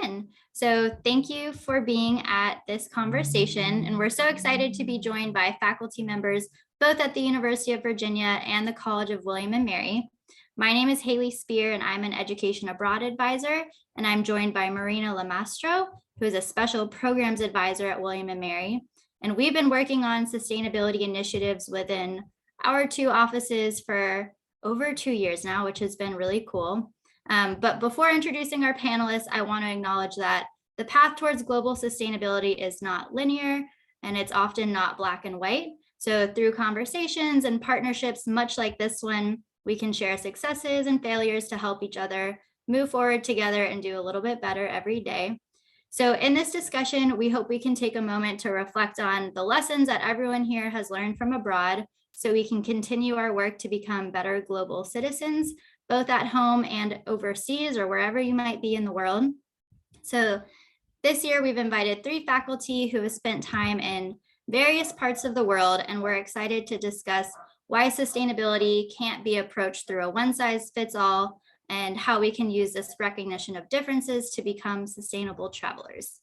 in. So thank you for being at this conversation. And we're so excited to be joined by faculty members, both at the University of Virginia and the College of William and Mary. My name is Haley Spear, and I'm an Education Abroad Advisor, and I'm joined by Marina Lamastro, who is a Special Programs Advisor at William and Mary. And we've been working on sustainability initiatives within our two offices for over 2 years now, which has been really cool. But before introducing our panelists, I want to acknowledge that the path towards global sustainability is not linear, and it's often not black and white. So through conversations and partnerships, much like this one, we can share successes and failures to help each other move forward together and do a little bit better every day. So in this discussion, we hope we can take a moment to reflect on the lessons that everyone here has learned from abroad, so we can continue our work to become better global citizens, both at home and overseas or wherever you might be in the world. So this year, we've invited 3 faculty who have spent time in various parts of the world, and we're excited to discuss why sustainability can't be approached through a one-size-fits-all, and how we can use this recognition of differences to become sustainable travelers.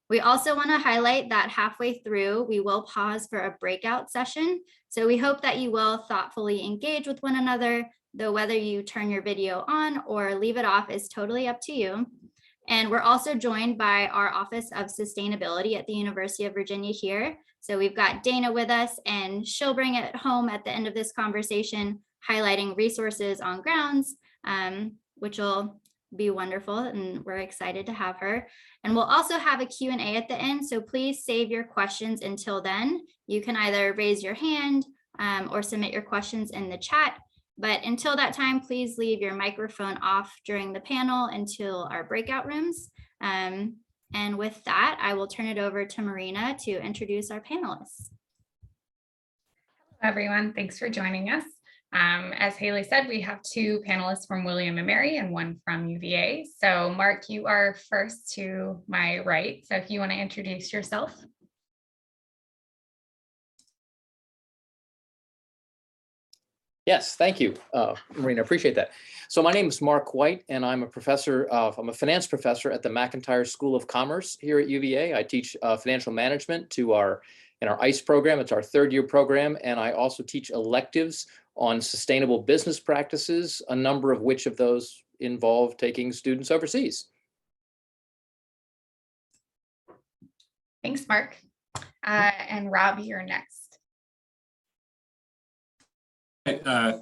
We also want to highlight that halfway through, we will pause for a breakout session. So we hope that you will thoughtfully engage with one another, though whether you turn your video on or leave it off is totally up to you. And we're also joined by our Office of Sustainability at the University of Virginia here. So we've got Dana with us, and she'll bring it home at the end of this conversation, highlighting resources on grounds, which will be wonderful, and we're excited to have her. And we'll also have a Q&A at the end, so please save your questions until then. You can either raise your hand or submit your questions in the chat. But until that time, please leave your microphone off during the panel until our breakout rooms. And with that, I will turn it over to Marina to introduce our panelists. Hello, everyone. Thanks for joining us. As Haley said, we have 2 panelists from William and Mary and 1 from UVA. So Mark, you are first to my right. So if you want to introduce yourself. Yes, thank you, Marina, appreciate that. So my name is Mark White, and I'm a finance professor at the McIntire School of Commerce here at UVA. I teach financial management in our ICE program. It's our 3rd year program, and I also teach electives on sustainable business practices, a number of which of those involve taking students overseas. Thanks, Mark. And Rob, you're next.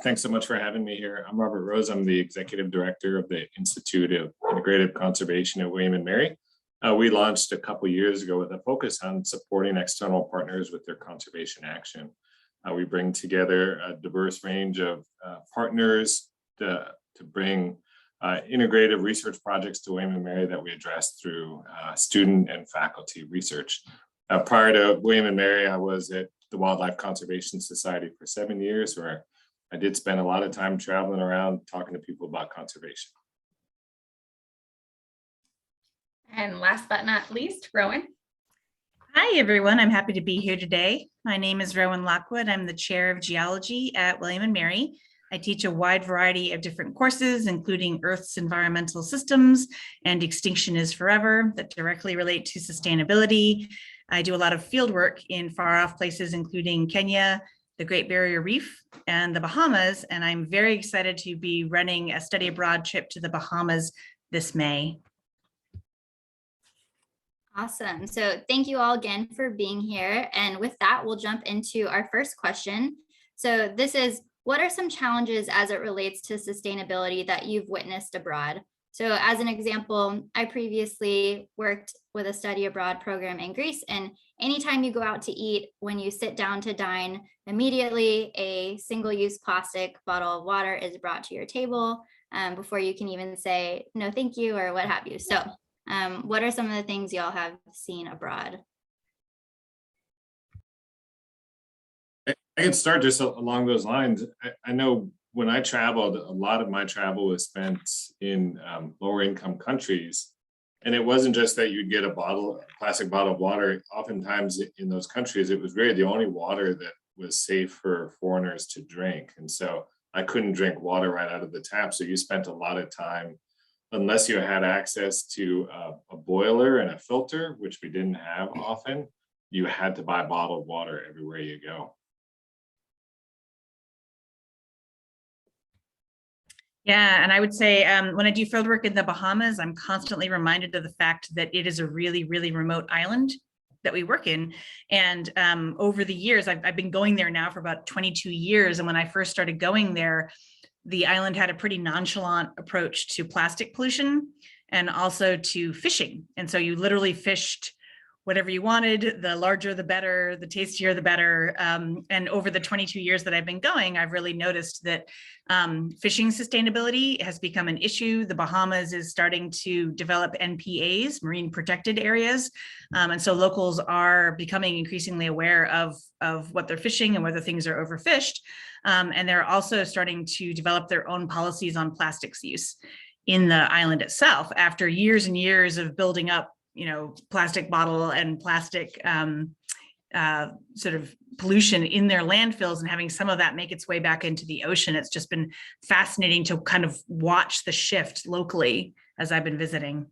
Thanks so much for having me here. I'm Robert Rose. I'm the Executive Director of the Institute of Integrative Conservation at William and Mary. We launched a couple years ago with a focus on supporting external partners with their conservation action. We bring together a diverse range of partners to bring integrative research projects to William and Mary that we address through student and faculty research. Prior to William and Mary, I was at the Wildlife Conservation Society for 7 years, where I did spend a lot of time traveling around talking to people about conservation. And last but not least, Rowan. Hi, everyone. I'm happy to be here today. My name is Rowan Lockwood. I'm the chair of geology at William and Mary. I teach a wide variety of different courses, including Earth's environmental systems and Extinction is Forever, that directly relate to sustainability. I do a lot of field work in far off places, including Kenya, the Great Barrier Reef, and the Bahamas. And I'm very excited to be running a study abroad trip to the Bahamas this May. Awesome. So thank you all again for being here. And with that, we'll jump into our first question. So this is, what are some challenges as it relates to sustainability that you've witnessed abroad? So as an example, I previously worked with a study abroad program in Greece, and anytime you go out to eat, when you sit down to dine, immediately a single-use plastic bottle of water is brought to your table before you can even say, no, thank you, or what have you. So what are some of the things y'all have seen abroad? I can start just along those lines. I know when I traveled, a lot of my travel was spent in lower income countries. And it wasn't just that you'd get a plastic bottle of water. Oftentimes in those countries, it was really the only water that was safe for foreigners to drink. And so I couldn't drink water right out of the tap. So you spent a lot of time unless you had access to a boiler and a filter, which we didn't have often, you had to buy bottled water everywhere you go. Yeah, and I would say when I do field work in the Bahamas, I'm constantly reminded of the fact that it is a really, really remote island that we work in. And over the years, I've been going there now for about 22 years. And when I first started going there, the island had a pretty nonchalant approach to plastic pollution and also to fishing. And so you literally fished whatever you wanted, the larger, the better, the tastier, the better. And over the 22 years that I've been going, I've really noticed that fishing sustainability has become an issue. The Bahamas is starting to develop NPAs, marine protected areas. And so locals are becoming increasingly aware of what they're fishing and whether things are overfished. And they're also starting to develop their own policies on plastics use in the island itself after years and years of building up, plastic bottle and plastic sort of pollution in their landfills and having some of that make its way back into the ocean. It's just been fascinating to kind of watch the shift locally as I've been visiting.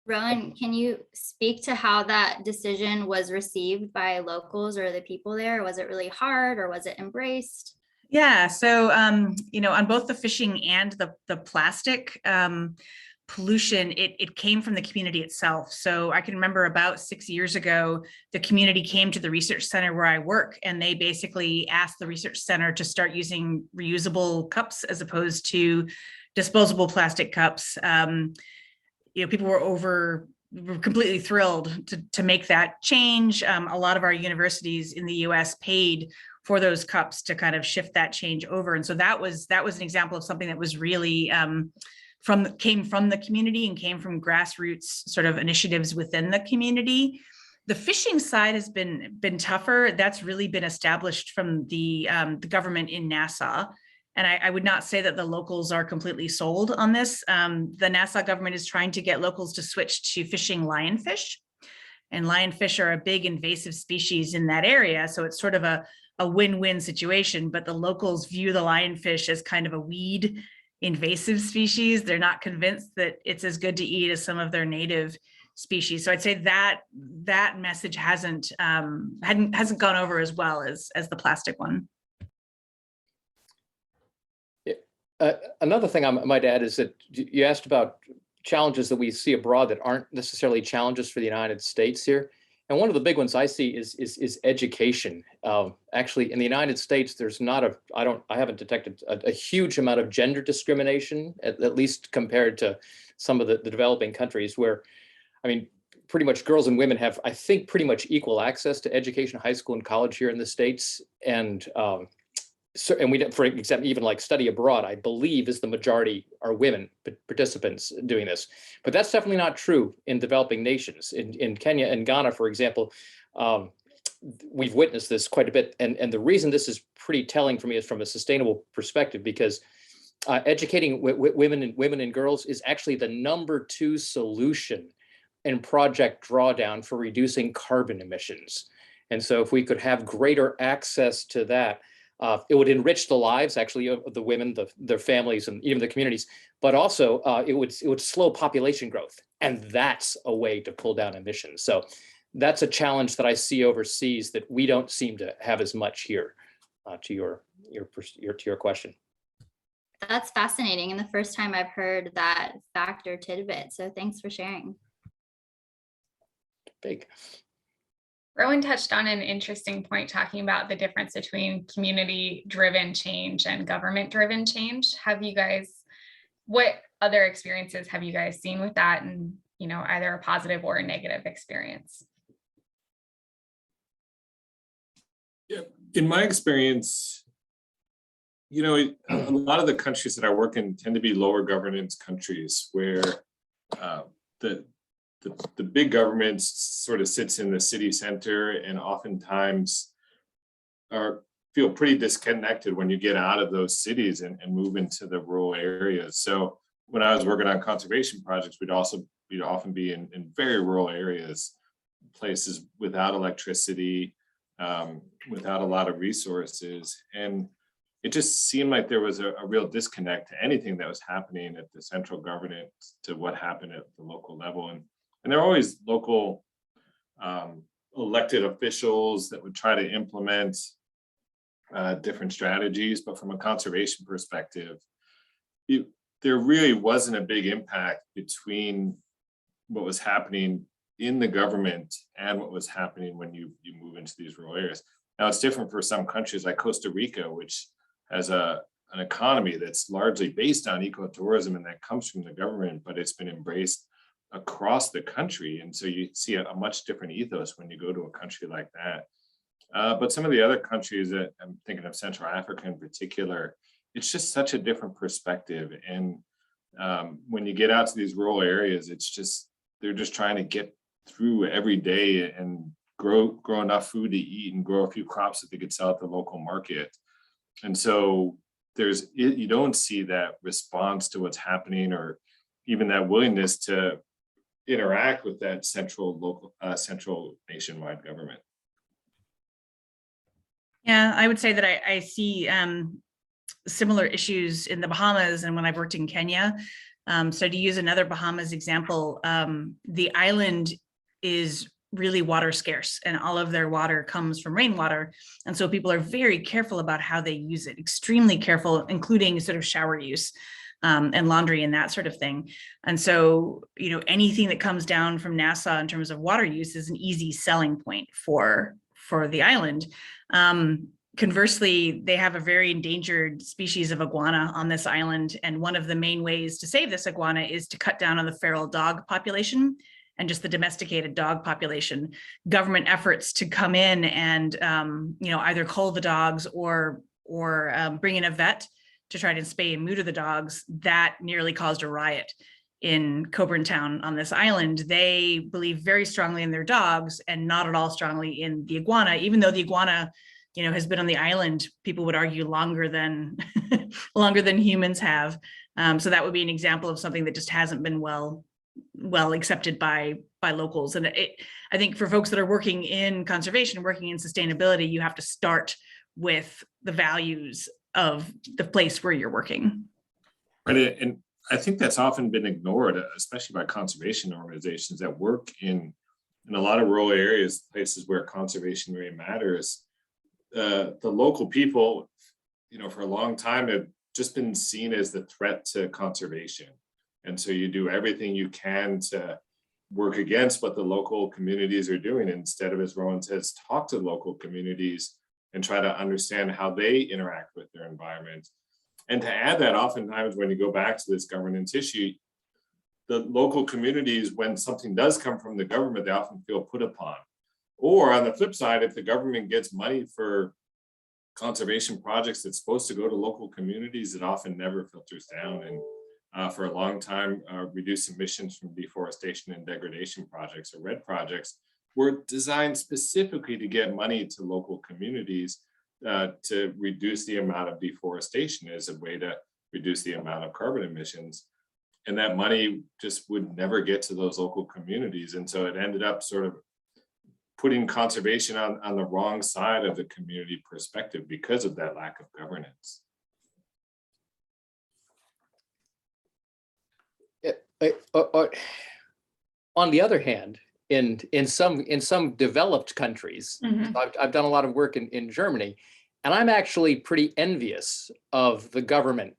Rowan, can you speak to how that decision was received by locals or the people there? Was it really hard or was it embraced? Yeah, so, on both the fishing and the plastic, pollution, it came from the community itself. So I can remember about 6 years ago, the community came to the research center where I work, and they basically asked the research center to start using reusable cups as opposed to disposable plastic cups. People were completely thrilled to make that change. A lot of our universities in the US paid for those cups to kind of shift that change over. And so that was an example of something that was really came from the community and came from grassroots sort of initiatives within the community. The fishing side has been tougher. That's really been established from the government in Nassau. And I would not say that the locals are completely sold on this. The Nassau government is trying to get locals to switch to fishing lionfish. And lionfish are a big invasive species in that area. So it's sort of a win-win situation, but the locals view the lionfish as kind of a weed invasive species. They're not convinced that it's as good to eat as some of their native species. So I'd say that message hasn't gone over as well as the plastic one. Another thing I might add is that you asked about challenges that we see abroad that aren't necessarily challenges for the United States here. And one of the big ones I see is education. Actually, in the United States, there's not I haven't detected a huge amount of gender discrimination, at least compared to some of the developing countries where, pretty much girls and women have, I think, pretty much equal access to education, high school and college here in the States. And we, for example, even like study abroad, I believe is the majority are women participants doing this, but that's definitely not true in developing nations. In Kenya and Ghana, for example, we've witnessed this quite a bit. And the reason this is pretty telling for me is from a sustainable perspective, because educating women and girls is actually the #2 solution in Project Drawdown for reducing carbon emissions. And so if we could have greater access to that, it would enrich the lives actually of the women, their families, and even the communities, but also it would slow population growth. And that's a way to pull down emissions. So that's a challenge that I see overseas that we don't seem to have as much here, to your question. That's fascinating. And the first time I've heard that fact or tidbit. So thanks for sharing. Big. Rowan touched on an interesting point talking about the difference between community-driven change and government-driven change. What other experiences have you guys seen with that, and either a positive or a negative experience? Yeah, in my experience, a lot of the countries that I work in tend to be lower governance countries where the big government sort of sits in the city center and oftentimes feel pretty disconnected when you get out of those cities and move into the rural areas. So when I was working on conservation projects, we'd often be in very rural areas, places without electricity, without a lot of resources. And it just seemed like there was a real disconnect to anything that was happening at the central government to what happened at the local level. And there are always local elected officials that would try to implement different strategies, but from a conservation perspective, there really wasn't a big impact between what was happening in the government and what was happening when you move into these rural areas. Now it's different for some countries like Costa Rica, which has an economy that's largely based on ecotourism and that comes from the government, but it's been embraced across the country. And so you see a much different ethos when you go to a country like that. But some of the other countries that I'm thinking of, Central Africa in particular, it's just such a different perspective. And when you get out to these rural areas, it's just, they're just trying to get through every day and grow enough food to eat and grow a few crops that they could sell at the local market. And so you don't see that response to what's happening, or even that willingness to interact with that central nationwide government. Yeah, I would say that I see similar issues in the Bahamas and when I've worked in Kenya. So to use another Bahamas example, the island is really water scarce and all of their water comes from rainwater. And so people are very careful about how they use it, extremely careful, including sort of shower use and laundry and that sort of thing. And so, anything that comes down from Nassau in terms of water use is an easy selling point for the island. Conversely, they have a very endangered species of iguana on this island. And one of the main ways to save this iguana is to cut down on the feral dog population and just the domesticated dog population. Government efforts to come in and, either cull the dogs or bring in a vet to try to spay and neuter the dogs, that nearly caused a riot in Coburn Town on this island. They believe very strongly in their dogs and not at all strongly in the iguana, even though the iguana, has been on the island, people would argue longer than humans have. So that would be an example of something that just hasn't been well accepted by locals. And I think for folks that are working in conservation, working in sustainability, you have to start with the values of the place where you're working. Right, and I think that's often been ignored, especially by conservation organizations that work in a lot of rural areas, places where conservation really matters. The local people, for a long time have just been seen as the threat to conservation. And so you do everything you can to work against what the local communities are doing, instead of, as Rowan says, talk to local communities and try to understand how they interact with their environment. And to add that, oftentimes when you go back to this governance issue, the local communities, when something does come from the government, they often feel put upon. Or on the flip side, if the government gets money for conservation projects that's supposed to go to local communities, it often never filters down. And for a long time, reduced emissions from deforestation and degradation projects, or RED projects, were designed specifically to get money to local communities to reduce the amount of deforestation as a way to reduce the amount of carbon emissions. And that money just would never get to those local communities. And so it ended up sort of putting conservation on the wrong side of the community perspective because of that lack of governance. On the other hand, in some developed countries, Mhm. I've done a lot of work in Germany, and I'm actually pretty envious of the government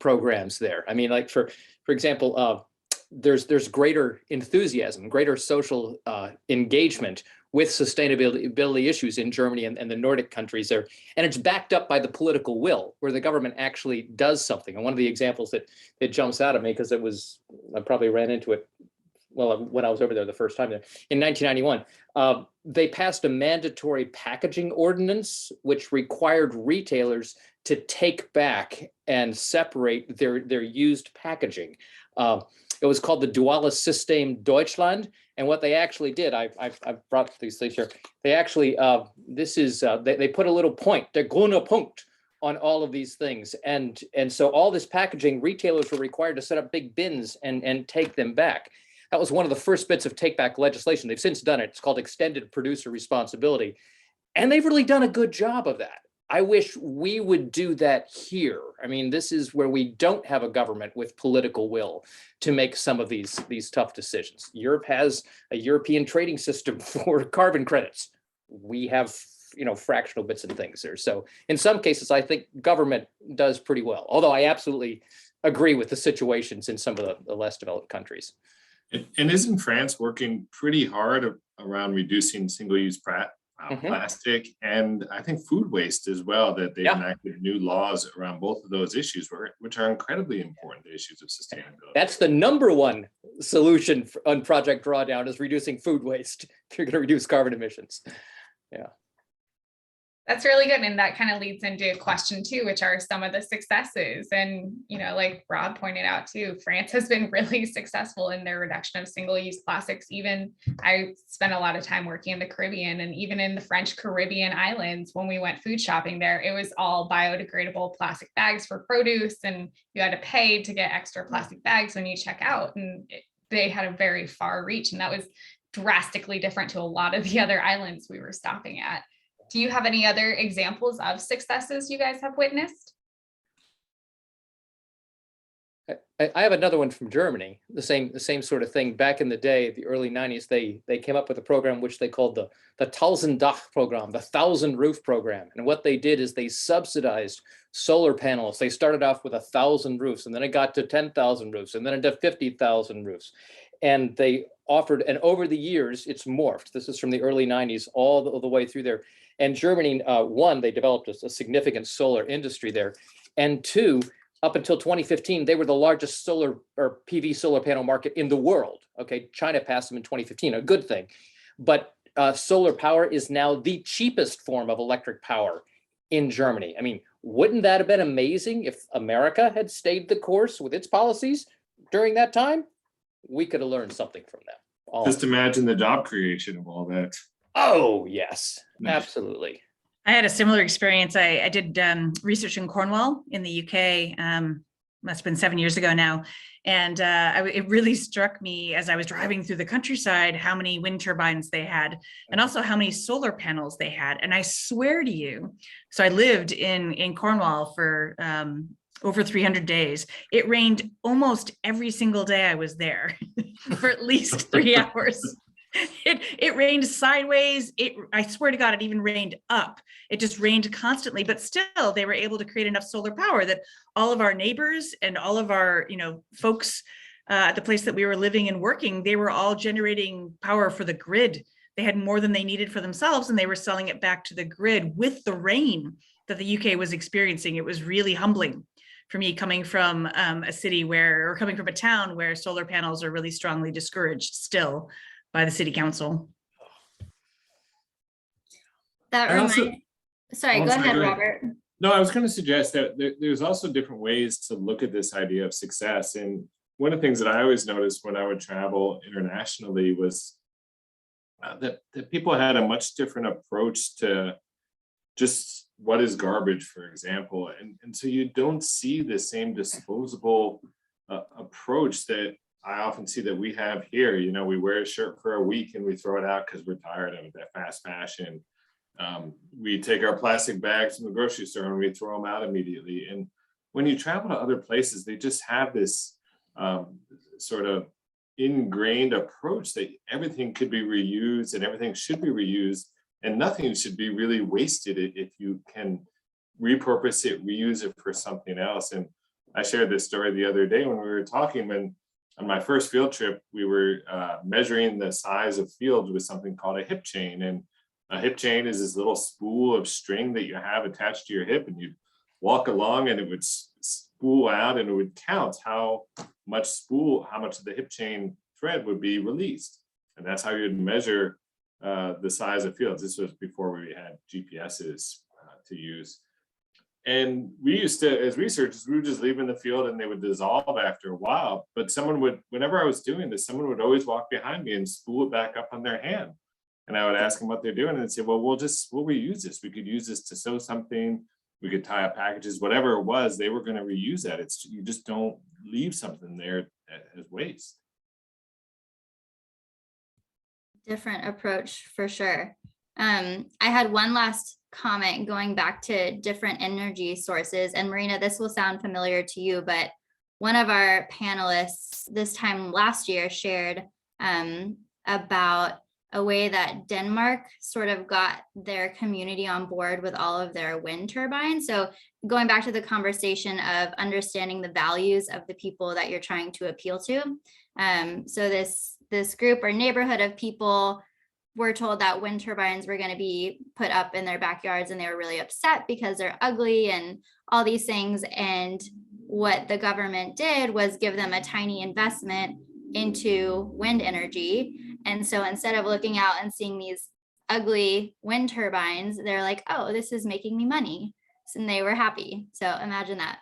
programs there. I mean, like for example, there's greater enthusiasm, greater social engagement with sustainability issues in Germany and the Nordic countries there. And it's backed up by the political will, where the government actually does something. And one of the examples that jumps out at me, because I probably ran into it when I was over there the first time there, in 1991, they passed a mandatory packaging ordinance, which required retailers to take back and separate their used packaging. It was called the Duales System Deutschland. And what they actually did, I've brought these things here. They actually, they put a little point, der grüne Punkt, on all of these things. And so all this packaging, retailers were required to set up big bins and take them back. That was one of the first bits of take back legislation. They've since done it. It's called extended producer responsibility. And they've really done a good job of that. I wish we would do that here. I mean, this is where we don't have a government with political will to make some of these tough decisions. Europe has a European trading system for carbon credits. We have, fractional bits and things there. So in some cases, I think government does pretty well, although I absolutely agree with the situations in some of the less developed countries. And isn't France working pretty hard around reducing single-use plastic and I think food waste as well, that they've enacted new laws around both of those issues, which are incredibly important issues of sustainability. That's the number one solution on Project Drawdown, is reducing food waste. You're going to reduce carbon emissions. Yeah. That's really good. And that kind of leads into question two, which are some of the successes. And, like Rob pointed out too, France has been really successful in their reduction of single-use plastics. Even I spent a lot of time working in the Caribbean, and even in the French Caribbean islands, when we went food shopping there, it was all biodegradable plastic bags for produce. And you had to pay to get extra plastic bags when you check out. And they had a very far reach. And that was drastically different to a lot of the other islands we were stopping at. Do you have any other examples of successes you guys have witnessed? I have another one from Germany, the same sort of thing. Back in the day, the early 90s, they came up with a program which they called the 1000 Dach program, the 1,000 roof program. And what they did is they subsidized solar panels. They started off with 1,000 roofs, and then it got to 10,000 roofs, and then into 50,000 roofs. And they offered, and over the years, it's morphed. This is from the early 90s all the way through there. And Germany, one, they developed a significant solar industry there. And two, up until 2015, they were the largest solar or PV solar panel market in the world. Okay, China passed them in 2015, a good thing. But solar power is now the cheapest form of electric power in Germany. I mean, wouldn't that have been amazing if America had stayed the course with its policies during that time? We could have learned something from them. Just imagine the job creation of all that. Oh, yes, absolutely. I had a similar experience. I did research in Cornwall in the UK, must have been 7 years ago now. And it really struck me as I was driving through the countryside, how many wind turbines they had, and also how many solar panels they had. And I swear to you, so I lived in Cornwall for over 300 days. It rained almost every single day I was there for at least 3 hours. It rained sideways. I swear to God, it even rained up. It just rained constantly, but still they were able to create enough solar power that all of our neighbors and all of our, folks at the place that we were living and working, they were all generating power for the grid. They had more than they needed for themselves, and they were selling it back to the grid with the rain that the UK was experiencing. It was really humbling for me, coming from a city or coming from a town where solar panels are really strongly discouraged still by the city council. Sorry, go ahead, Robert. No, I was going to suggest that there's also different ways to look at this idea of success. And one of the things that I always noticed when I would travel internationally was that people had a much different approach to just what is garbage, for example. And so you don't see the same disposable approach that I often see that we have here. We wear a shirt for a week and we throw it out because we're tired of that fast fashion. We take our plastic bags from the grocery store and we throw them out immediately. And when you travel to other places, they just have this sort of ingrained approach that everything could be reused and everything should be reused, and nothing should be really wasted if you can repurpose it, reuse it for something else. And I shared this story the other day when we were talking, when on my first field trip, we were measuring the size of fields with something called a hip chain. And a hip chain is this little spool of string that you have attached to your hip, and you'd walk along and it would spool out and it would count how much of the hip chain thread would be released. And that's how you'd measure the size of fields. This was before we had GPSs to use. And we used to, as researchers, we would just leave in the field and they would dissolve after a while. But whenever I was doing this, someone would always walk behind me and spool it back up on their hand. And I would ask them what they're doing, and they'd say, well, we'll reuse this. We could use this to sew something. We could tie up packages, whatever it was, they were going to reuse that. You just don't leave something there as waste. Different approach for sure. I had one last comment going back to different energy sources. And Marina, this will sound familiar to you, but one of our panelists this time last year shared about a way that Denmark sort of got their community on board with all of their wind turbines. So going back to the conversation of understanding the values of the people that you're trying to appeal to. So this group or neighborhood of people were told that wind turbines were going to be put up in their backyards, and they were really upset because they're ugly and all these things. And what the government did was give them a tiny investment into wind energy. And so instead of looking out and seeing these ugly wind turbines, they're like, oh, this is making me money. And they were happy. So imagine that.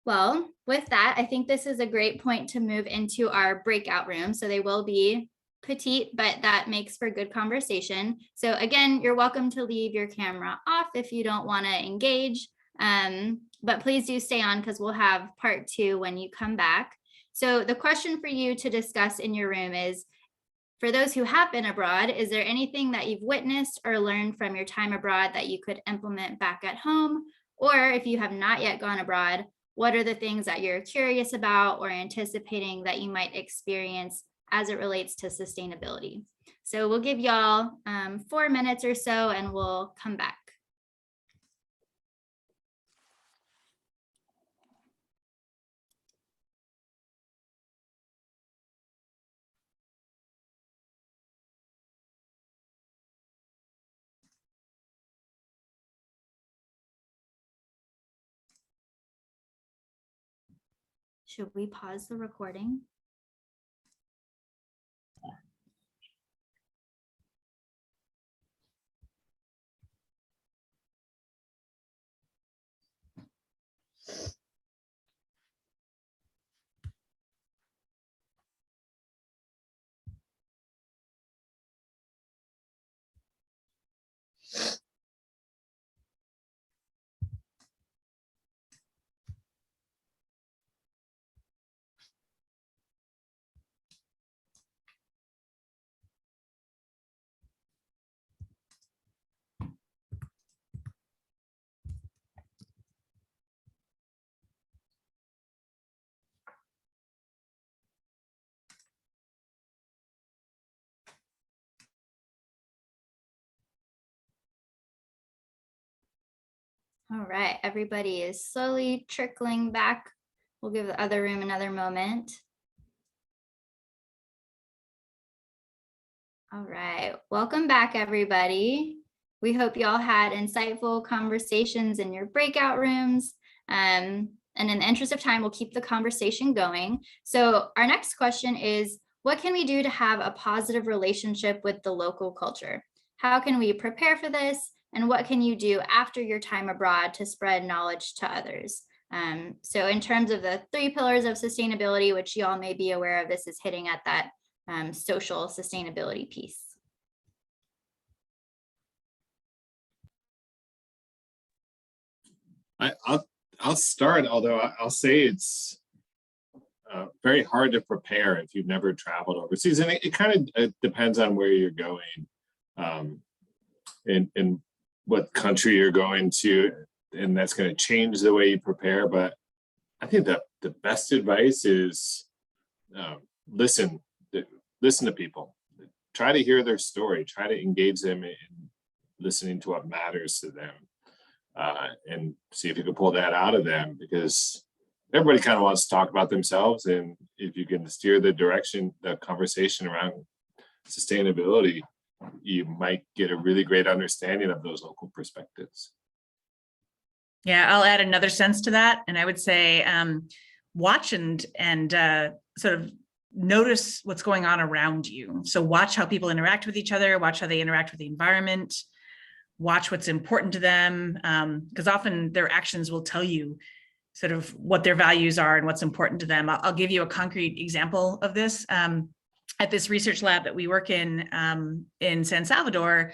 Well, with that, I think this is a great point to move into our breakout room. So they will be petite, but that makes for good conversation. So again, you're welcome to leave your camera off if you don't want to engage. But please do stay on because we'll have part 2 when you come back. So the question for you to discuss in your room is, for those who have been abroad, is there anything that you've witnessed or learned from your time abroad that you could implement back at home? Or if you have not yet gone abroad, what are the things that you're curious about or anticipating that you might experience as it relates to sustainability? So we'll give y'all 4 minutes or so and we'll come back. Should we pause the recording? All right, everybody is slowly trickling back. We'll give the other room another moment. All right, welcome back, everybody. We hope you all had insightful conversations in your breakout rooms. And in the interest of time, we'll keep the conversation going. So our next question is, what can we do to have a positive relationship with the local culture? How can we prepare for this? And what can you do after your time abroad to spread knowledge to others? So in terms of the 3 pillars of sustainability, which you all may be aware of, this is hitting at that social sustainability piece. I'll start, although I'll say it's very hard to prepare if you've never traveled overseas, and it kind of depends on where you're going, and what country you're going to, and that's going to change the way you prepare. But I think that the best advice is listen to people, try to hear their story, try to engage them in listening to what matters to them, and see if you can pull that out of them, because everybody kind of wants to talk about themselves. And if you can steer the conversation around sustainability, you might get a really great understanding of those local perspectives. Yeah, I'll add another sense to that. And I would say watch and sort of notice what's going on around you. So watch how people interact with each other, watch how they interact with the environment, watch what's important to them, because often their actions will tell you sort of what their values are and what's important to them. I'll give you a concrete example of this. At this research lab that we work in San Salvador,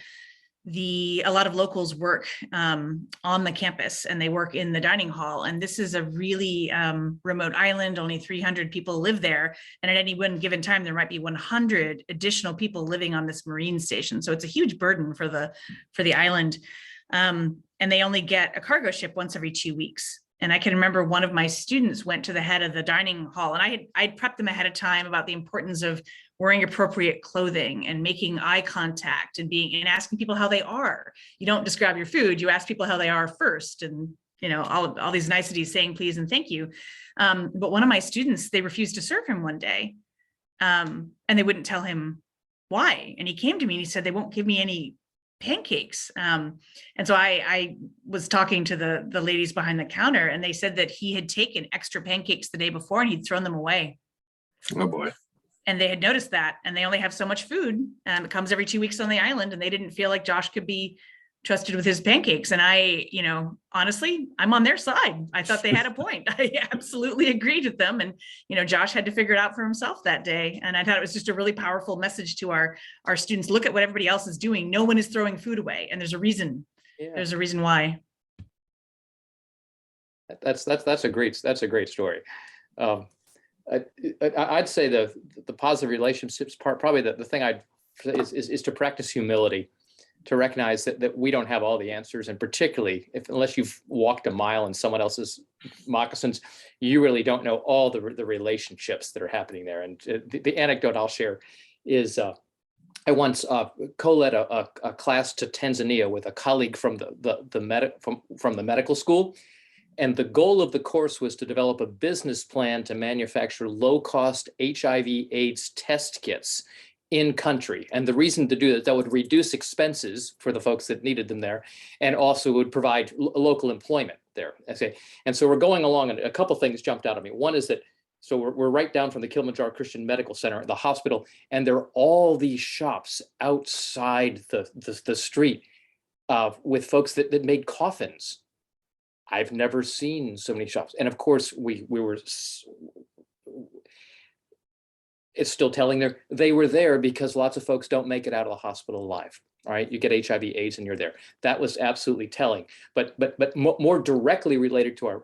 a lot of locals work on the campus, and they work in the dining hall. And this is a really remote island. Only 300 people live there. And at any one given time, there might be 100 additional people living on this marine station. So it's a huge burden for the island. And they only get a cargo ship once every 2 weeks. And I can remember one of my students went to the head of the dining hall, and I'd prepped them ahead of time about the importance of wearing appropriate clothing and making eye contact and asking people how they are. You don't just grab your food, you ask people how they are first, and all these niceties, saying please and thank you. But one of my students, they refused to serve him one day, and they wouldn't tell him why. And he came to me and he said, they won't give me any pancakes. And so I was talking to the ladies behind the counter, and they said that he had taken extra pancakes the day before and he'd thrown them away. Oh boy. And they had noticed that, and they only have so much food, and it comes every 2 weeks on the island, and they didn't feel like Josh could be trusted with his pancakes. And I, honestly, I'm on their side. I thought they had a point. I absolutely agreed with them. And, Josh had to figure it out for himself that day. And I thought it was just a really powerful message to our students. Look at what everybody else is doing. No one is throwing food away. And there's a reason. Yeah. There's a reason why. That's a great story. I'd say the positive relationships part, probably the thing is to practice humility, to recognize that we don't have all the answers, and particularly unless you've walked a mile in someone else's moccasins, you really don't know all the relationships that are happening there. And the anecdote I'll share is I once co-led a class to Tanzania with a colleague from the medical school. And the goal of the course was to develop a business plan to manufacture low-cost HIV/AIDS test kits in country. And the reason to do that would reduce expenses for the folks that needed them there, and also would provide local employment there. And so we're going along, and a couple things jumped out at me. One is that, so we're right down from the Kilimanjaro Christian Medical Center, the hospital, and there are all these shops outside the street with folks that made coffins. I've never seen so many shops. And of course, it's still telling there, they were there because lots of folks don't make it out of the hospital alive. All right, you get HIV/AIDS and you're there. That was absolutely telling. But more directly related to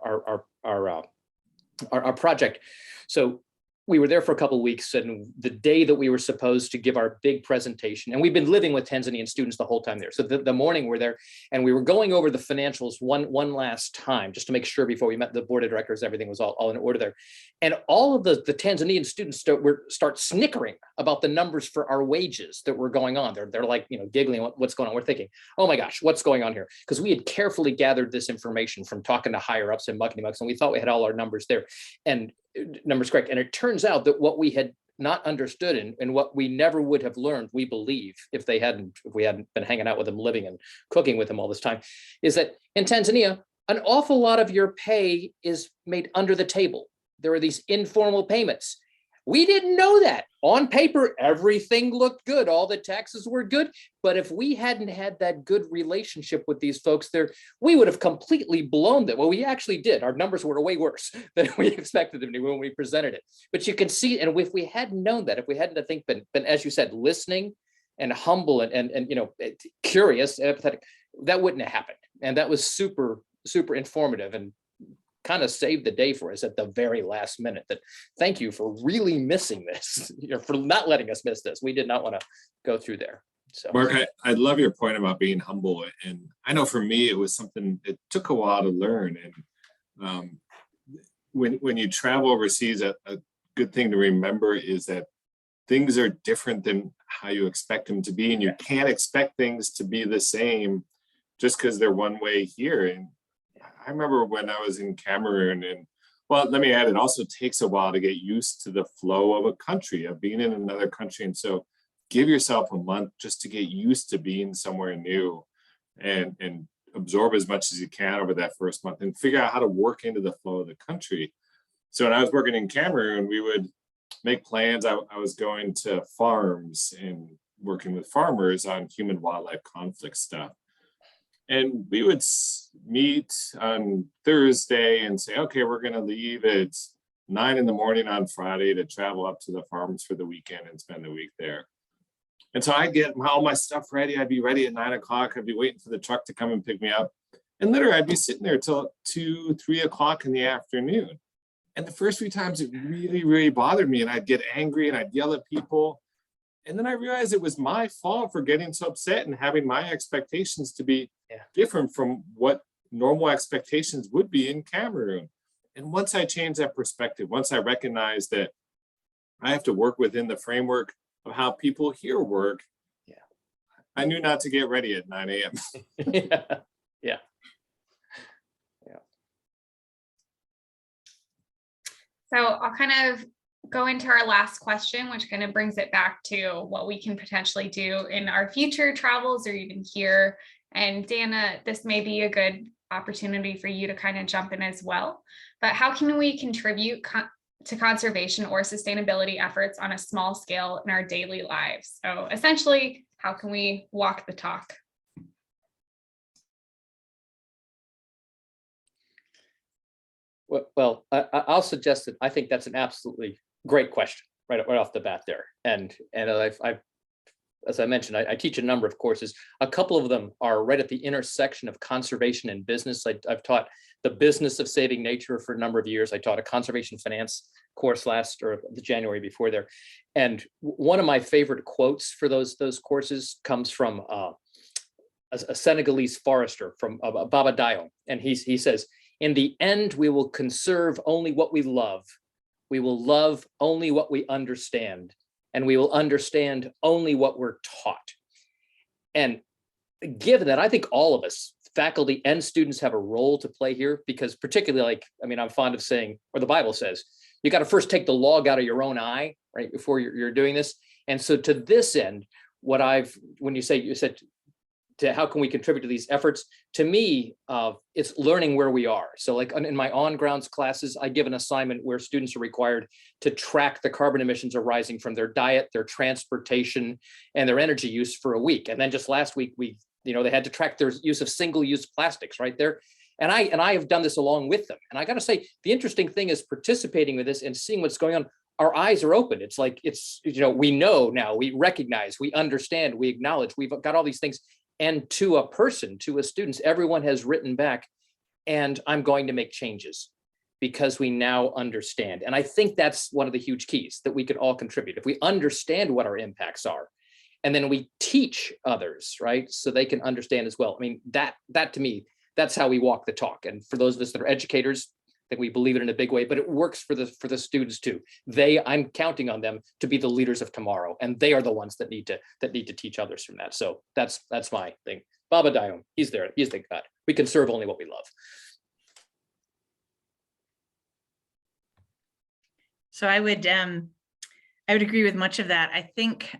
our project. So we were there for a couple of weeks, and the day that we were supposed to give our big presentation, and we've been living with Tanzanian students the whole time there. So the morning we're there, and we were going over the financials one last time, just to make sure before we met the board of directors, everything was all in order there. And all of the Tanzanian students start snickering about the numbers for our wages that were going on. They're like, giggling, what's going on? We're thinking, oh my gosh, what's going on here? Because we had carefully gathered this information from talking to higher ups in Muckety Mucks, and we thought we had all our numbers there. And numbers correct. And it turns out that what we had not understood and what we never would have learned, we believe, if we hadn't been hanging out with them, living and cooking with them all this time, is that in Tanzania, an awful lot of your pay is made under the table. There are these informal payments. We didn't know that. On paper, everything looked good. All the taxes were good. But if we hadn't had that good relationship with these folks there, we would have completely blown that. Well, we actually did. Our numbers were way worse than we expected them to when we presented it. But you can see, and if we hadn't known that, if we hadn't, I think, been as you said, listening and humble and curious, empathetic, that wouldn't have happened. And that was super, super informative, and kind of saved the day for us at the very last minute. That thank you for really missing this, for not letting us miss this. We did not want to go through there. So Mark, I love your point about being humble. And I know for me, it was something it took a while to learn. And when you travel overseas, a good thing to remember is that things are different than how you expect them to be. And you can't expect things to be the same just because they're one way here. And I remember when I was in Cameroon, and well, let me add, it also takes a while to get used to the flow of a country, of being in another country. And so give yourself a month just to get used to being somewhere new, and absorb as much as you can over that first month and figure out how to work into the flow of the country. So when I was working in Cameroon, we would make plans. I was going to farms and working with farmers on human wildlife conflict stuff. And we would meet on Thursday and say, okay, we're going to leave at 9 in the morning on Friday to travel up to the farms for the weekend and spend the week there. And so I'd get all my stuff ready. I'd be ready at 9 o'clock. I'd be waiting for the truck to come and pick me up. And literally I'd be sitting there till 2, 3 o'clock in the afternoon. And the first few times it really, really bothered me. And I'd get angry and I'd yell at people. And then I realized it was my fault for getting so upset and having my expectations to be different from what normal expectations would be in Cameroon. And once I changed that perspective, once I recognized that I have to work within the framework of how people here work, I knew not to get ready at 9 a.m. Yeah. So I'll kind of go into our last question, which kind of brings it back to what we can potentially do in our future travels or even here. And Dana, this may be a good opportunity for you to kind of jump in as well. But how can we contribute to conservation or sustainability efforts on a small scale in our daily lives? So essentially, how can we walk the talk? Well, I'll suggest that I think that's an absolutely great question right off the bat there. And I've as I mentioned, I teach a number of courses. A couple of them are right at the intersection of conservation and business. I've taught the business of saving nature for a number of years. I taught a conservation finance course the January before there. And one of my favorite quotes for those courses comes from a Senegalese forester from Baba Dione. And he says, "In the end, we will conserve only what we love. We will love only what we understand. And we will understand only what we're taught." And given that, I think all of us, faculty and students, have a role to play here, because particularly, I'm fond of saying, or the Bible says, you got to first take the log out of your own eye, right, before you're doing this. And so to this end, when you said to how can we contribute to these efforts, to me, it's learning where we are. So like in my on-grounds classes, I give an assignment where students are required to track the carbon emissions arising from their diet, their transportation, and their energy use for a week. And then just last week, they had to track their use of single-use plastics right there. And I have done this along with them. And I got to say, the interesting thing is participating with this and seeing what's going on. Our eyes are open. It's like, we know now, we recognize, we understand, we acknowledge, we've got all these things. And to a person, to a student, everyone has written back, and I'm going to make changes because we now understand. And I think that's one of the huge keys that we could all contribute. If we understand what our impacts are, and then we teach others, right, so they can understand as well. I mean, that to me, that's how we walk the talk. And for those of us that are educators, I think we believe it in a big way, but it works for the students too. I'm counting on them to be the leaders of tomorrow, and they are the ones that need to teach others from that. So that's my thing. Baba Dione, he's there. He's the God. We can serve only what we love. So I would agree with much of that. I think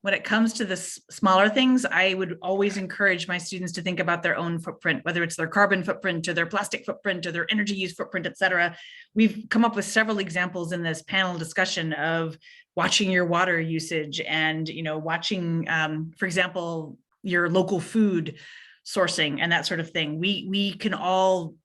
when it comes to the smaller things, I would always encourage my students to think about their own footprint, whether it's their carbon footprint or their plastic footprint or their energy use footprint, et cetera. We've come up with several examples in this panel discussion of watching your water usage and, watching, for example, your local food sourcing and that sort of thing. We can all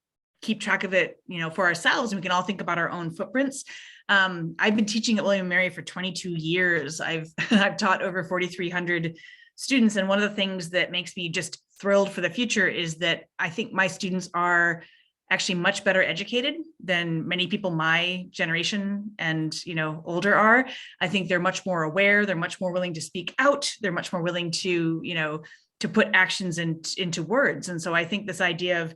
keep track of it, for ourselves, and we can all think about our own footprints. I've been teaching at William & Mary for 22 years. I've taught over 4,300 students. And one of the things that makes me just thrilled for the future is that I think my students are actually much better educated than many people my generation and, older are. I think they're much more aware. They're much more willing to speak out. They're much more willing to, to put actions into words. And so I think this idea of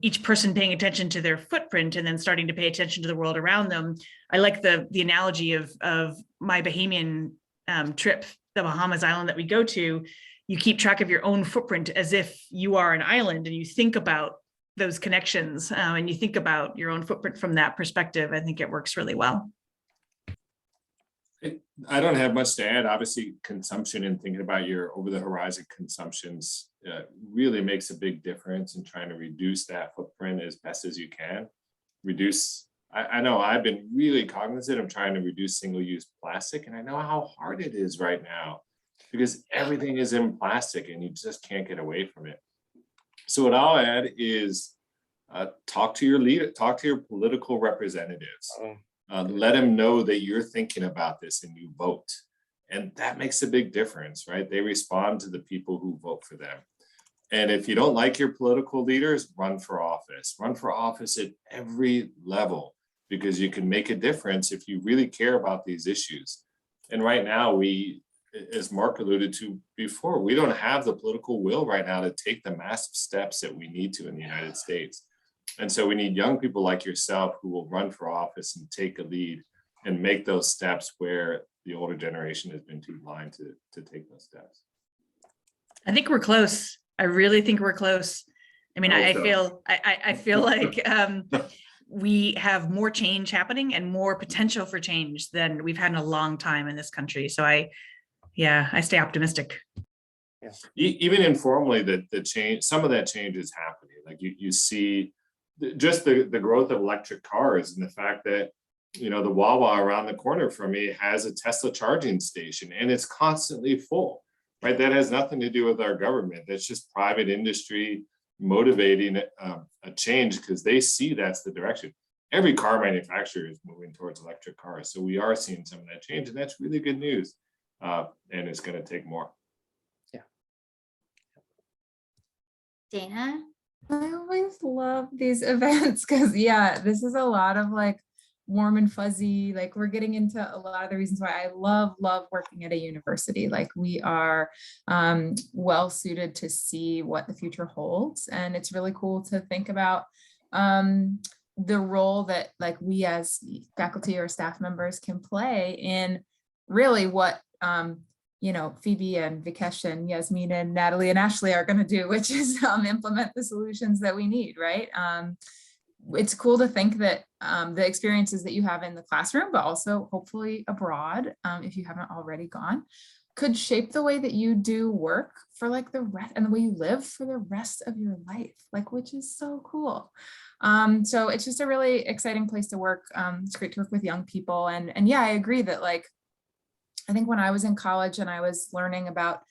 each person paying attention to their footprint and then starting to pay attention to the world around them. I like the analogy of my Bahamian trip, the Bahamas island that we go to. You keep track of your own footprint as if you are an island, and you think about those connections and you think about your own footprint from that perspective. I think it works really well. I don't have much to add. Obviously, consumption and thinking about your over-the-horizon consumptions really makes a big difference in trying to reduce that footprint as best as you can. I know I've been really cognizant of trying to reduce single-use plastic, and I know how hard it is right now because everything is in plastic and you just can't get away from it. So what I'll add is talk to your leader, talk to your political representatives. Let them know that you're thinking about this and you vote. And that makes a big difference, right? They respond to the people who vote for them. And if you don't like your political leaders, run for office. Run for office at every level, because you can make a difference if you really care about these issues. And right now, we, as Mark alluded to before, we don't have the political will right now to take the massive steps that we need to in the United States. And so we need young people like yourself who will run for office and take a lead and make those steps where the older generation has been too blind to take those steps. I think we're close. I really think we're close. I mean, I feel like we have more change happening and more potential for change than we've had in a long time in this country. So I stay optimistic. Yeah. Even informally, the change, some of that change is happening. Like you see just the growth of electric cars, and the fact that, you know, the Wawa around the corner from me has a Tesla charging station and it's constantly full, right? That has nothing to do with our government. That's just private industry motivating a change because they see that's the direction. Every car manufacturer is moving towards electric cars. So we are seeing some of that change, and that's really good news. And it's going to take more. Yeah. Dana? I always love these events because, yeah, this is a lot of like warm and fuzzy. Like, we're getting into a lot of the reasons why I love working at a university. Like, we are well suited to see what the future holds. And it's really cool to think about the role that like we as faculty or staff members can play in really what you know, Phoebe and Vikesh and Yasmin and Natalie and Ashley are going to do, which is implement the solutions that we need, right? It's cool to think that the experiences that you have in the classroom, but also hopefully abroad, if you haven't already gone, could shape the way that you do work for like the rest, and the way you live for the rest of your life, like, which is so cool. So it's just a really exciting place to work. It's great to work with young people. And yeah, I agree that like, I think when I was in college and I was learning about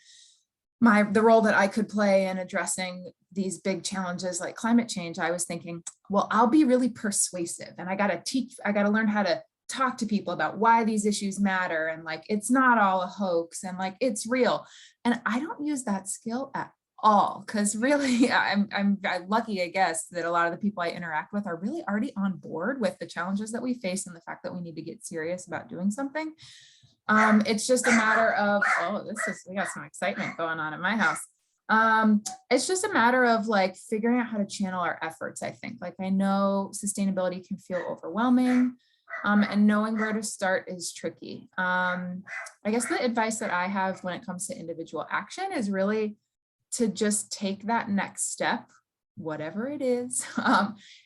the role that I could play in addressing these big challenges like climate change, I was thinking, well, I'll be really persuasive and I got to learn how to talk to people about why these issues matter. And like, it's not all a hoax and like, it's real. And I don't use that skill at all, because really I'm lucky, I guess, that a lot of the people I interact with are really already on board with the challenges that we face and the fact that we need to get serious about doing something. It's just a matter of, we got some excitement going on at my house. It's just a matter of like figuring out how to channel our efforts, I think. Like, I know sustainability can feel overwhelming, and knowing where to start is tricky. I guess the advice that I have when it comes to individual action is really to just take that next step, whatever it is,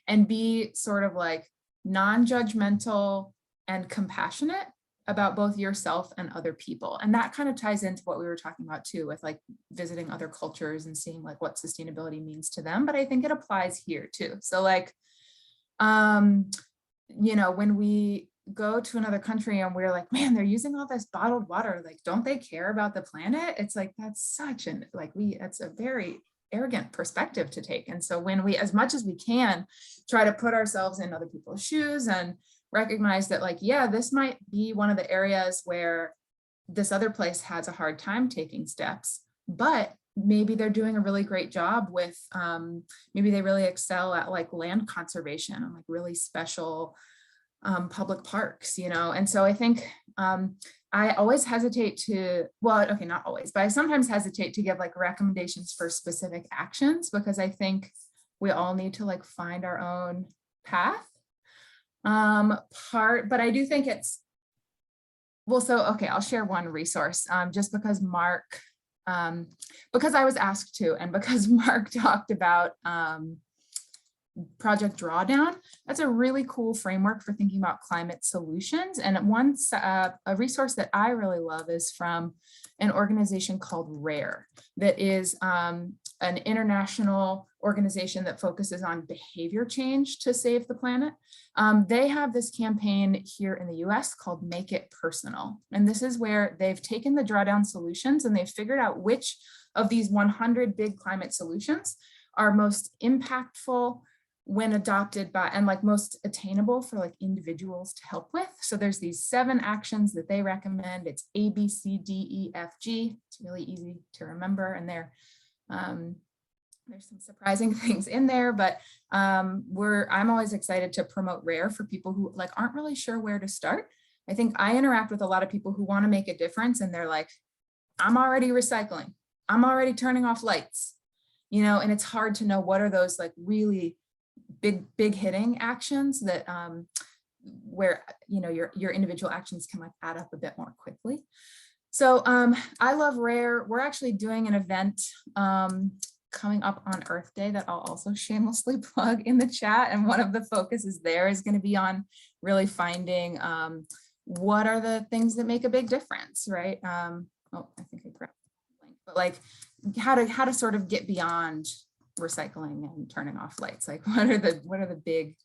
and be sort of like non-judgmental and compassionate about both yourself and other people. And that kind of ties into what we were talking about too, with like visiting other cultures and seeing like what sustainability means to them. But I think it applies here too. So like, you know, when we go to another country and we're like, man, they're using all this bottled water, like, don't they care about the planet? It's like, that's such an, like, that's a very arrogant perspective to take. And so when we, as much as we can, try to put ourselves in other people's shoes and recognize that like, yeah, this might be one of the areas where this other place has a hard time taking steps, but maybe they're doing a really great job with, maybe they really excel at like land conservation and like really special public parks, you know? And so I think I always hesitate to, well, okay, not always, but I sometimes hesitate to give like recommendations for specific actions, because I think we all need to like find our own path. But I do think it's, well, so, okay, I'll share one resource, just because because I was asked to, and because Mark talked about Project Drawdown. That's a really cool framework for thinking about climate solutions. And a resource that I really love is from an organization called RARE, that is an international organization that focuses on behavior change to save the planet. They have this campaign here in the US called Make It Personal. And this is where they've taken the drawdown solutions and they've figured out which of these 100 big climate solutions are most impactful, when adopted by, and like most attainable for like individuals to help with. So there's these 7 actions that they recommend. It's A, B, C, D, E, F, G. It's really easy to remember. And there's some surprising things in there, but I'm always excited to promote RARE for people who like aren't really sure where to start. I think I interact with a lot of people who want to make a difference and they're like, I'm already recycling. I'm already turning off lights, and it's hard to know what are those like really big hitting actions that where your individual actions can like add up a bit more quickly. So I love RARE. We're actually doing an event coming up on Earth Day that I'll also shamelessly plug in the chat. And one of the focuses there is going to be on really finding what are the things that make a big difference, right? I think I grabbed the link, but like how to sort of get beyond recycling and turning off lights. Like what are the big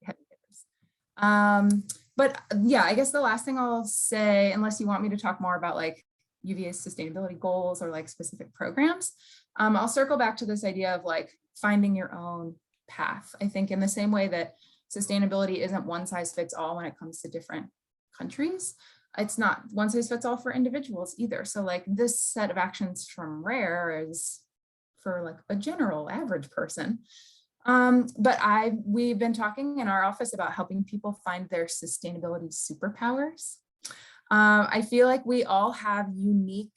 heavy hitters? But yeah, I guess the last thing I'll say, unless you want me to talk more about like UVA's sustainability goals or like specific programs, I'll circle back to this idea of like finding your own path. I think in the same way that sustainability isn't one size fits all when it comes to different countries, it's not one size fits all for individuals either. So like this set of actions from RARE is for like a general average person. But we've been talking in our office about helping people find their sustainability superpowers. I feel like we all have unique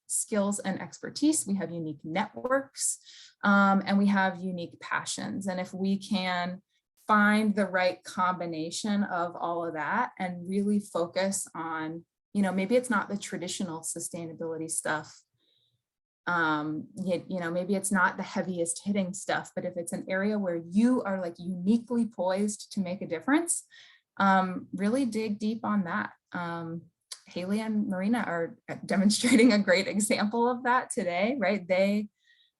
skills and expertise. We have unique networks, and we have unique passions. And if we can find the right combination of all of that and really focus on, maybe it's not the traditional sustainability stuff. Maybe it's not the heaviest hitting stuff, but if it's an area where you are like uniquely poised to make a difference, really dig deep on that. Haley and Marina are demonstrating a great example of that today, right?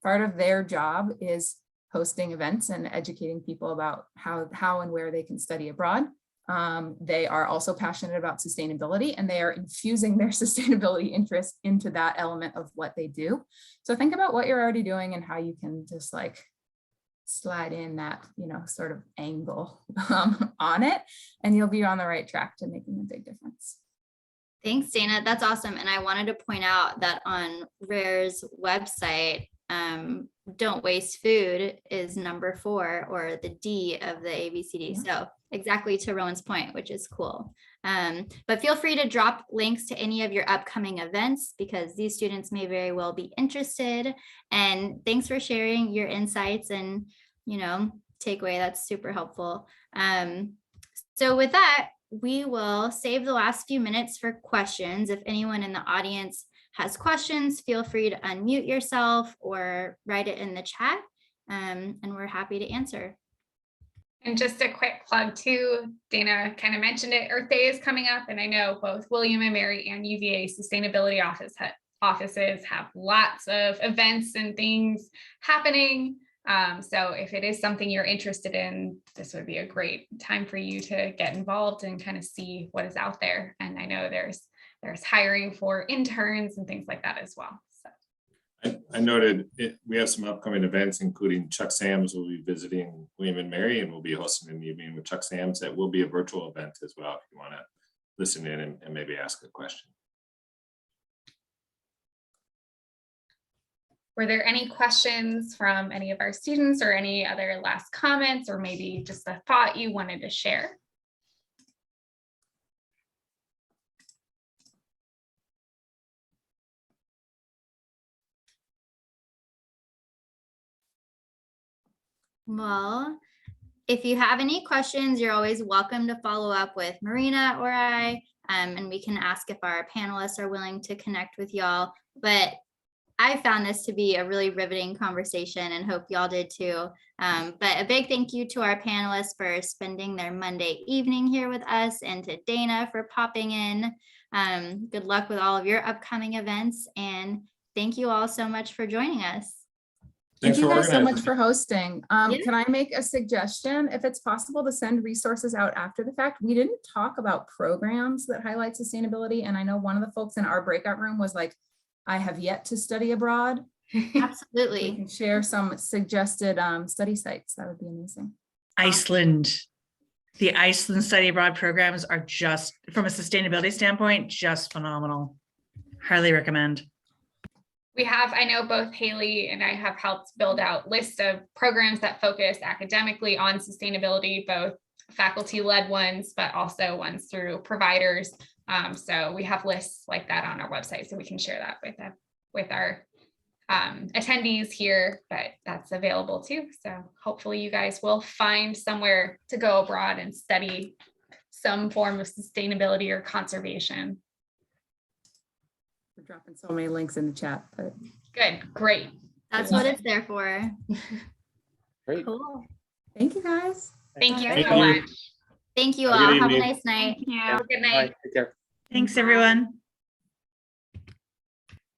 Part of their job is hosting events and educating people about how and where they can study abroad. They are also passionate about sustainability and they are infusing their sustainability interest into that element of what they do. So think about what you're already doing and how you can just like slide in that, sort of angle on it, and you'll be on the right track to making a big difference. Thanks, Dana. That's awesome. And I wanted to point out that on RARE's website, don't waste food is number 4, or the D of the ABCD. Yeah. So exactly to Rowan's point, which is cool. But feel free to drop links to any of your upcoming events because these students may very well be interested. And thanks for sharing your insights and, takeaway. That's super helpful. So with that, we will save the last few minutes for questions. If anyone in the audience has questions, feel free to unmute yourself or write it in the chat, and we're happy to answer. And just a quick plug too, Dana kind of mentioned it, Earth Day is coming up, and I know both William and Mary and UVA sustainability offices have lots of events and things happening. So if it is something you're interested in, this would be a great time for you to get involved and kind of see what is out there. And I know there's hiring for interns and things like that as well. So I noted we have some upcoming events, including Chuck Sams will be visiting William and Mary, and we'll be hosting an evening with Chuck Sams. That will be a virtual event as well if you want to listen in and maybe ask a question. Were there any questions from any of our students or any other last comments, or maybe just a thought you wanted to share? Well, if you have any questions, you're always welcome to follow up with Marina or I, and we can ask if our panelists are willing to connect with y'all. But I found this to be a really riveting conversation and hope y'all did too. But a big thank you to our panelists for spending their Monday evening here with us, and to Dana for popping in. Good luck with all of your upcoming events, and thank you all so much for joining us. Thank you guys so much for hosting. Can I make a suggestion? If it's possible to send resources out after the fact, we didn't talk about programs that highlight sustainability. And I know one of the folks in our breakout room was like, I have yet to study abroad. We Absolutely. can share some suggested study sites. That would be amazing. Iceland. The Iceland study abroad programs are just, from a sustainability standpoint, just phenomenal. Highly recommend. We have, I know both Haley and I have helped build out lists of programs that focus academically on sustainability, both faculty-led ones, but also ones through providers. So we have lists like that on our website, so we can share that with our attendees here, but that's available too. So hopefully you guys will find somewhere to go abroad and study some form of sustainability or conservation. We're dropping so many links in the chat, but Good, great. That's what it's there for. Great. Cool. thank you guys. Thank you Thank so you. much. Thank you Have a all. good Have a evening. nice night. Have a good Bye. night. Take care. Thanks, everyone.